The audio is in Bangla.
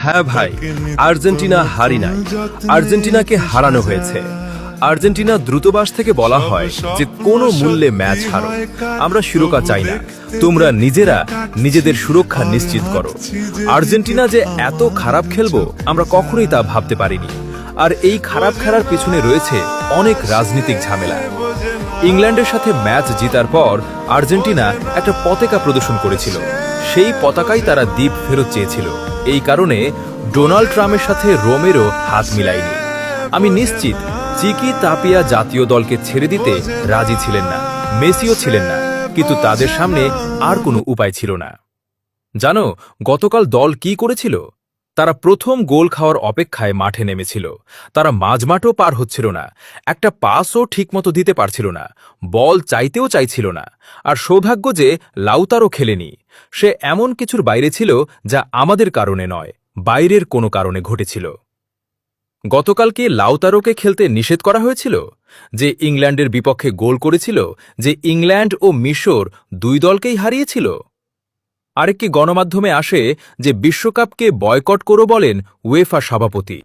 হ্যাঁ ভাই, আর্জেন্টিনা হারি নাই, আর্জেন্টিনাকে হারানো হয়েছে। আর্জেন্টিনা দ্রুতবাস থেকে বলা হয় যে কোনো মূল্যে ম্যাচ হারো, আমরা শিরোপা চাই না, তোমরা নিজেরা নিজেদের সুরক্ষা নিশ্চিত করো। আর্জেন্টিনা যে এত খারাপ খেলবো আমরা কখনোই তা ভাবতে পারিনি। আর এই খারাপ খেলার পিছনে রয়েছে অনেক রাজনৈতিক ঝামেলা। ইংল্যান্ডের সাথে ম্যাচ জিতার পর আর্জেন্টিনা একটা পতাকা প্রদর্শন করেছিল, সেই পতাকাই তারা দ্বীপ ফেরত চেয়েছিল। এই কারণে ডোনাল্ড ট্রাম্পের সাথে রোমেরও হাত মিলায়নি। আমি নিশ্চিত চিকি তাপিয়া জাতীয় দলকে ছেড়ে দিতে রাজি ছিলেন না, মেসিও ছিলেন না, কিন্তু তাদের সামনে আর কোনো উপায় ছিল না। জানো গতকাল দল কি করেছিল? তারা প্রথম গোল খাওয়ার অপেক্ষায় মাঠে নেমেছিল। তারা মাঝমাঠও পার হচ্ছিল না, একটা পাসও ঠিকমতো দিতে পারছিল না, বল চাইতেও চাইছিল না। আর সৌভাগ্য যে লাউতারও খেলেনি। সে এমন কিছুর বাইরে ছিল যা আমাদের কারণে নয়, বাইরের কোনো কারণে ঘটেছিল। গতকালকে লাউতারোকে খেলতে নিষেধ করা হয়েছিল, যে ইংল্যান্ডের বিপক্ষে গোল করেছিল, যে ইংল্যান্ড ও মিশর দুই দলকেই হারিয়েছিল। আরেকটি গণমাধ্যমে আসে যে বিশ্বকাপকে বয়কট করো বলেন উয়েফা সভাপতি।